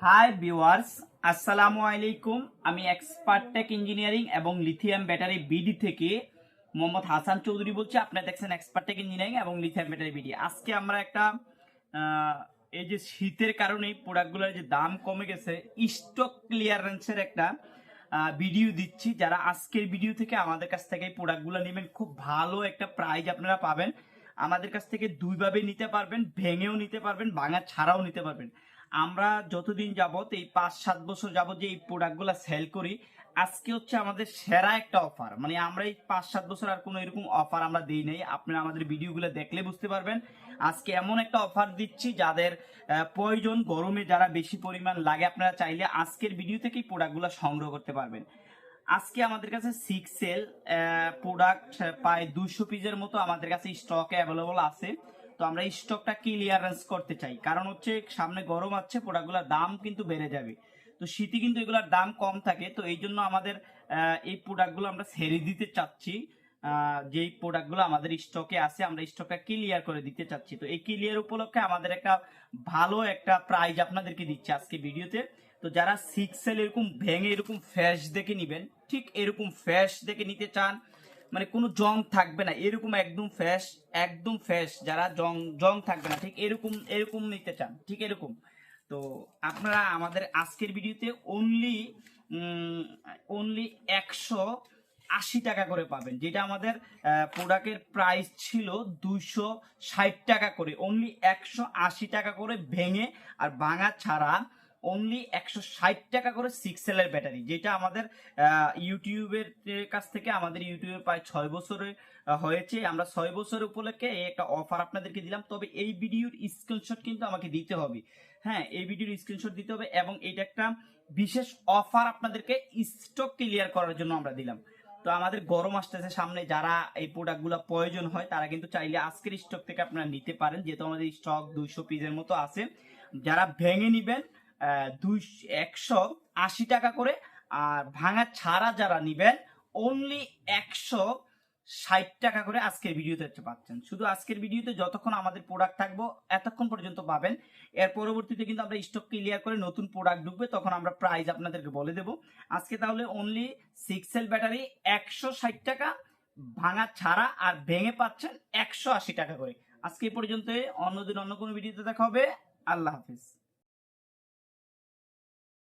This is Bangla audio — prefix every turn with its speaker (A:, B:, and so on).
A: হাই ভিউয়ার্স, আসসালামু আলাইকুম। আমি এক্সপার্ট টেক ইঞ্জিনিয়ারিং এবং লিথিয়াম ব্যাটারি বিডি থেকে মোহাম্মদ হাসান চৌধুরী বলছি। আপনারা দেখছেন এক্সপার্ট টেক ইঞ্জিনিয়ারিং এবং লিথিয়াম ব্যাটারি বিডি। আজকে আমরা একটা এই যে শীতের কারণে প্রোডাক্টগুলোর যে দাম কমে গেছে, স্টক ক্লিয়ারেন্সের একটা ভিডিও দিচ্ছি। যারা আজকের ভিডিও থেকে আমাদের কাছ থেকে এই প্রোডাক্টগুলো নেবেন, খুব ভালো একটা প্রাইস আপনারা পাবেন। আমাদের কাছ থেকে দুইভাবে নিতে পারবেন, ভেঙেও নিতে পারবেন, ভাঙা ছাড়াও নিতে পারবেন। আমরা যতদিন যাবত এই 5-7 বছর যাবত যে এই প্রোডাক্টগুলো সেল করি, আজকে হচ্ছে আমাদের সেরা একটা অফার। মানে আমরা এই 5-7 বছর আর কোনো এরকম অফার আমরা দিই নাই। আপনারা আমাদের ভিডিওগুলো দেখলে বুঝতে পারবেন। আজকে এমন একটা অফার দিচ্ছি, যাদের প্রয়োজন, গরমে যারা বেশি পরিমাণ লাগে, আপনারা চাইলে আজকের ভিডিও থেকেই প্রোডাক্টগুলো সংগ্রহ করতে পারবেন। আজকে আমাদের কাছে 6L প্রোডাক্ট প্রায় 200 পিসের মতো আমাদের কাছে স্টকে অ্যাভেলেবল আছে। তো আমরা এই স্টকটা ক্লিয়ারেন্স করতে চাই, কারণ হচ্ছে সামনে গরম আছে, প্রোডাক্টগুলোর দাম কিন্তু বেড়ে যাবে। তো শীতে কিন্তু এগুলোর দাম কম থাকে, তো এই জন্য আমাদের এই প্রোডাক্টগুলো আমরা ছেড়ে দিতে চাচ্ছি। যেই প্রোডাক্টগুলো আমাদের স্টকে আছে, আমরা স্টকটা ক্লিয়ার করে দিতে চাচ্ছি। তো এই ক্লিয়ার উপলক্ষে আমাদের একটা ভালো একটা প্রাইজ আপনাদেরকে দিচ্ছি আজকে ভিডিওতে। তো যারা 6L এরকম ভেঙে এরকম ফ্যাশ দেখে নিবেন, ঠিক এরকম ফ্যাশ দেখে নিতে চান, মানে কোনো জং থাকবে না, এরকম একদম ফ্যাশ, একদম ফ্যাশ, যারা জং জং থাকবে না, ঠিক এরকম এরকম নিতে চান, ঠিক এরকম। তো আপনারা আমাদের আজকের ভিডিওতে অনলি 180 টাকা করে পাবেন, যেটা আমাদের প্রোডাক্টের প্রাইস ছিল 260 টাকা করে। অনলি 180 টাকা করে ভেঙে আর ভাঙা ছাড়া অনলি 160 টাকা করে 6L এর ব্যাটারি, যেটা আমাদের ইউটিউবের কাছ থেকে, আমাদের ইউটিউবে প্রায় 6 বছরে হয়েছে। আমরা 6 বছর উপলক্ষে এই একটা অফার আপনাদেরকে দিলাম। তবে এই ভিডিওর স্ক্রিনশট কিন্তু আমাকে দিতে হবে। হ্যাঁ, এই ভিডিওর স্ক্রিনশট দিতে হবে, এবং এটা একটা বিশেষ অফার আপনাদেরকে স্টক ক্লিয়ার করার জন্য আমরা দিলাম। তো আমাদের গরম আসতেছে সামনে, যারা এই প্রোডাক্টগুলো প্রয়োজন হয় তারা কিন্তু চাইলে আজকের স্টক থেকে আপনারা নিতে পারেন, যেহেতু আমাদের স্টক 200 পিসের মতো আছে। যারা ভেঙে নিবেন 180 টাকা করে, আর ভাঙা ছাড়া যারা নিবেন অনলি 160 টাকা করে আজকের ভিডিওতে পাচ্ছেন। শুধু আজকের ভিডিওতে যতক্ষণ আমাদের প্রোডাক্ট থাকবো এতক্ষণ পর্যন্ত পাবেন। এর পরবর্তীতে কিন্তু আমরা স্টক ক্লিয়ার করে নতুন প্রোডাক্ট ঢুকবে, তখন আমরা প্রাইস আপনাদেরকে বলে দেব। আজকে তাহলে অনলি 6L ব্যাটারি 160 টাকা, ভাঙা ছাড়া, আর ভেঙে পাচ্ছেন 180 টাকা করে। আজকে এই পর্যন্ত, অন্যদিন অন্য কোনো ভিডিওতে দেখা হবে। আল্লাহ হাফিজ।